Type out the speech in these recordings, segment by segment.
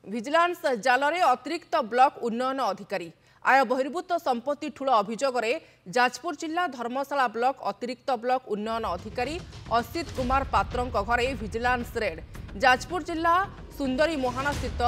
Vigilance জালরে অতিরিক্ত block উন্নয়ন अधिकारी आय बहिर्भूत संपत्ति ठूल अभियोग जाजपुर जिला धर्मशाला ब्लक अतिरिक्त ब्लक उन्नयन अधिकारी असित कुमार पात्रों घरे विजिलेंस रेड। जाजपुर जिला सुंदरी मोहाना स्थित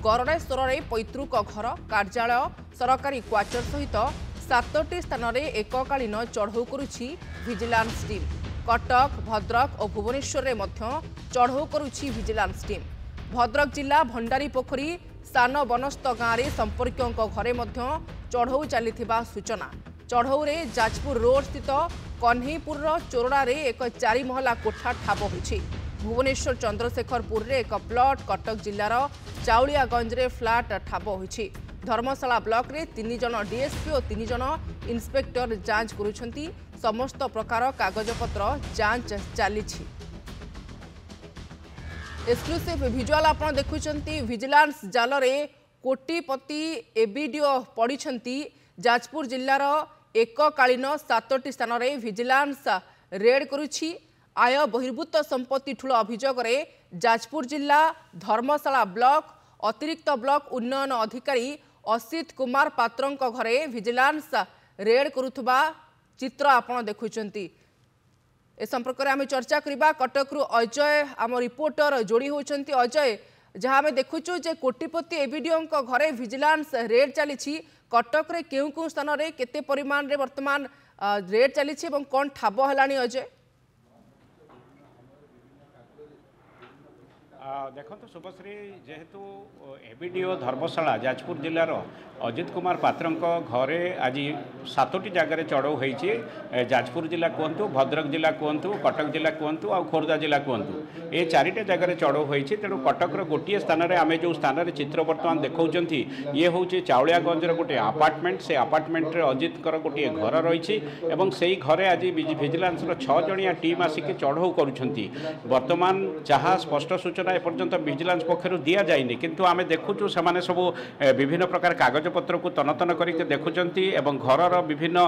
गरड़ेश्वर पैतृक घर कार्यालय सरकारी क्वार्टर सहित 7टी स्थान में एककालीन चढ़ऊ करुछि विजिलेंस टीम। कटक भद्रक और भुवनेश्वर में चढ़ऊ करुछि विजिलेंस टीम। भद्रक जिला भंडारी पोखरी सान बनस्थ गाँव में संपर्कों घरे चढ़ऊ चली सूचना। चढ़ऊ में जाजपुर रोड स्थित कन्हीपुर चोरड़ा एक 4 महला कोठा ठाब होइछि। भुवनेश्वर चंद्रशेखरपुर रे एक प्लॉट, कटक जिलार चाउलियागंज रे फ्लैट ठाब होइछि। धर्मशाला ब्लॉक रे 3 जन डीएसपी और 3 जन इंस्पेक्टर जांच करुछंती। समस्त प्रकार कागजपत्र जांच चलीछि। एक्सक्लूसिव विजुअल आपण देखुछंती। विजिलेंस जाल रे कोटिपति एबीडीओ पड़िछंती। जाजपुर जिलार एककालीन 7टी स्थान में विजिलेंस रेड करुछि। आय बहिर्भूत संपत्ति ठूल अभियोग जाजपुर जिला धर्मशाला ब्लक अतिरिक्त ब्लक उन्नयन अधिकारी असित कुमार पात्रों घरे विजिलेंस रेड करुथुबा चित्र आपण देखुछंती। ए संपर्क में आम चर्चा करबा। कटकरू अजय आम रिपोर्टर जोड़ी होती। अजय, जहाँ आम देखुचु जे कोटिपति एबीडीओ घरे विजिलेंस रेड चली कटक रे केउ स्थान में केते परिमाण रे वर्तमान रेड चली कौन ठाब है अजय? देखो शुभश्री, जेहेतु एबीडीओ धर्मशाला जाजपुर जिलार अजित कुमार पात्रों घरे आज 7टी जगार चढ़ऊ होती। जाजपुर जिला कहतु, भद्रक जिला कहतु, कटक जिला कहतु आ खोर्धा जिला कहतु, ये 4टे जगार चढ़ऊ होती। तेणु कटकर गोटे स्थान में आम जो स्थान में चित्र बर्तमान देखा ये हूँ चाउलियागंज गोटे आपार्टमेंट। से आपार्टमेंट अजित गोटे घर रही से ही घरे आज विजिलेंस 6 जणिया टीम आसिक चढ़ऊ करुँच। बर्तमान जहाँ स्पष्ट सूचना एपर्यंत विजिलेंस पक्षर दि जाए किंतु आम देखुचु से सब विभिन्न प्रकार कागजपत्र को तनतन करके देखुंट एवं घर विभिन्न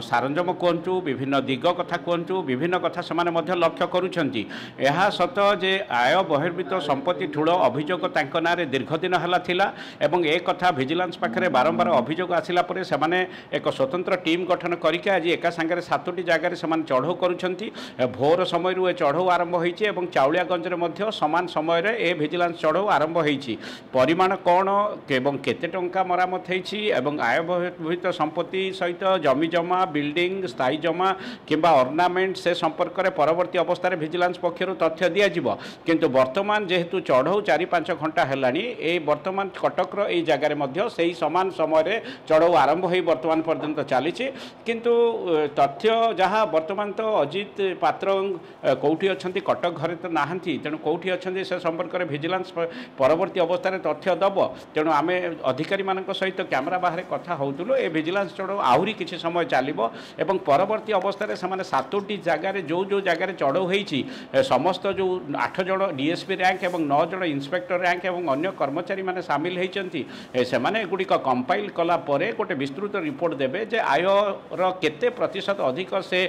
सारंजम कहतु, विभिन्न दिग कथा कहतु, विभिन्न कथा से लक्ष्य करुँच। यह सत जे आय बहिर्भूत संपत्ति ठूल अभियोग ना दीर्घ दिन है एवं एक कथा विजिलेंस पाखे बारंबार अभियोग आसला एक स्वतंत्र टीम गठन करके आज एका सांगे 7टी जगार से चढ़ऊ करुँच। भोर समय चढ़ऊ आरंभ होती। चाउलियागंज समान समय रे ए विजिलेंस चढ़ऊ आरंभ होती। परिमाण कौन एवं केते टंका मरामत होती एवं आय बहिर्भूत संपत्ति सहित जमी जमा, बिल्डिंग, स्थायी जमा किंबा ऑर्नामेंट से संपर्क में परवर्ती अवस्था विजिलेंस पक्षर तथ्य दिज्व। किंतु वर्तमान जेहेतु चढ़ऊ 4-5 घंटा है वर्तमान कटकर ये जगार से समान समय चढ़ऊ आरंभ हो वर्तमान पर्यंत चली। किंतु तथ्य जहाँ वर्तमान तो अजित पात्र कौटी अच्छा कटक घरे तो नहांती, तेणु कौटी अच्छा से संपर्क में विजिलेंस परवर्ती अवस्था तथ्य दब। तेणु आम अधिकारी मान सहित कैमरा बाहर कथा होउतुलो। ए विजिलेंस चढ़ऊ आहरी किसी समय चलिबो एवं परवर्ती अवस्था रे समाने 7टी जगार जो जगार चढ़ऊ होईची समस्त जो 8 जन डीएसपी रैंक एवं 9 जन इंस्पेक्टर रैंक एवं अन्य कर्मचारी माने शामिल होईचंती। सेमाने गुडी को कंपाइल कला परे गोटे विस्तृत रिपोर्ट देबे जे आय रो केते प्रतिशत अधिक से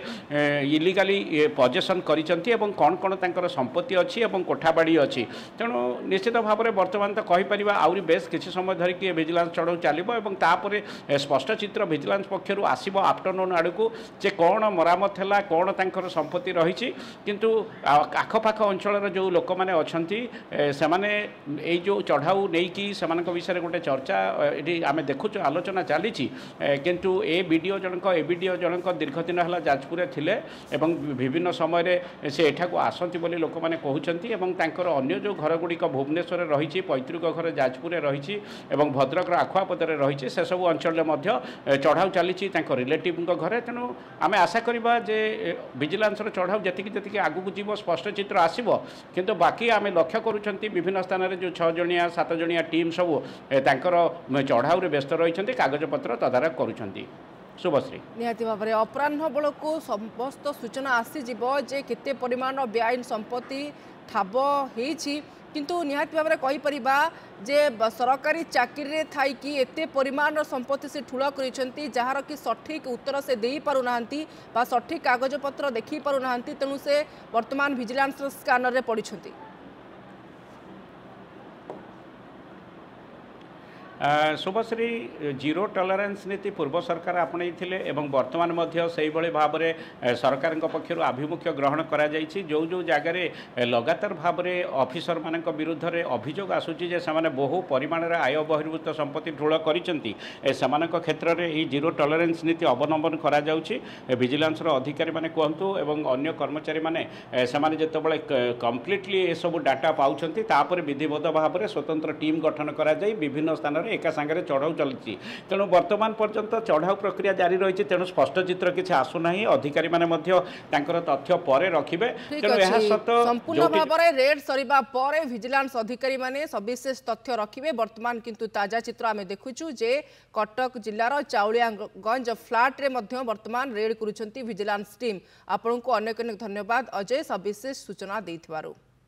इलीगली पजेशन करिसंती एवं कौन कौन तांकर संपत्ति अछि एवं कोठाबाड़ी अच्छी। तेणु निश्चित भाव में बर्तमान तो कहीपर आहरी बेस किसी समय धरिकी विजिलेंस चढ़ऊ चलो और स्पष्ट चित्र विजिलेंस पक्षर आसब आफ्टरनून आड़क जे कौन मरामत है कौन तांकर संपत्ति रही। किंतु आखपाख अंचल जो लोक मैंने अच्छा से जो चढ़ाऊ नहीं विषय गोटे चर्चा ये आम देखु आलोचना चली। किंतु ए वीडियो जनक एबीडीओ जनक दीर्घ दिन है जाजपुर थे विभिन्न समय से एठाक आसती बोली लोक मैंने कहते अन्य जो घर गुड़िक भुवनेश्वर रही, पैतृक घर जाजपुर रही और भद्रक आखुआपदर रही से सब अंचल चढ़ाऊ चली रिलेटिव घरे। तेणु आम आशा करवा जे विजिलेंस चढ़ाऊ जी आगू जीव स्पष्ट चित्र आसब। किंतु बाकी आम लक्ष्य करुँच विभिन्न स्थान में जो 6 जणिया 7 जणिया टीम सब चढ़ाऊ व्यस्त रही कागजपत्र तदारख करुँच। शुभश्री, निहाती भाव में अपराह्न बेल को समस्त सूचना आसीज जे केते परिमाण बेआईन संपत्ति ठाब होती। किंतु निहाती भाव में कहीपर जे सरकारी चाकरी थाई कि एते परिमाण संपत्ति से ठूल कर जार कि सठिक उत्तर से दे पारुना सठिक कागजपत्र देखी पारुना। तेणु से वर्तमान विजिलेंस स्कैनर रे पड़ी। शुभश्री जीरो टॉलरेंस नीति पूर्व सरकार आपणई एवं वर्तमान से भाव में सरकार पक्षर आभिमुख्य ग्रहण करा जो जो जगार लगातार भाव में ऑफिसर मान विरुद्ध में अभियोग आसूची बहु परिमाण आय बहिर्भूत संपत्ति ठूल कर क्षेत्र में यह जीरो टॉलरेंस नीति अवलंबन करा विजिलेंस अधिकारी माने कहतु एवं अन्य कर्मचारी माने जितेबाला कम्प्लीटली ये सब डाटा पाँच विधिवत भाव में स्वतंत्र टीम गठन करा विभिन्न स्थान एका सांगे चढ़ाऊ चलती तेणु वर्तमान पर्यंत चढ़ाऊ प्रक्रिया जारी रही तेणु स्पष्ट चित्र किसी आसुना अधिकारी माने तथ्य पर रखिबे संपूर्ण भाव में रेड सरिबा पर विजिलेंस अधिकारी माने सविशेष तथ्य रखिबे वर्तमान किंतु ताजा चित्र आमे देखुछु जे कटक जिल्लार चाउलियागंज फ्लैट रे मध्य वर्तमान रेड करुछंती विजिलेंस टीम आपनको अनेक अनेक धन्यवाद अजय सविशेष सूचना देथिबारु।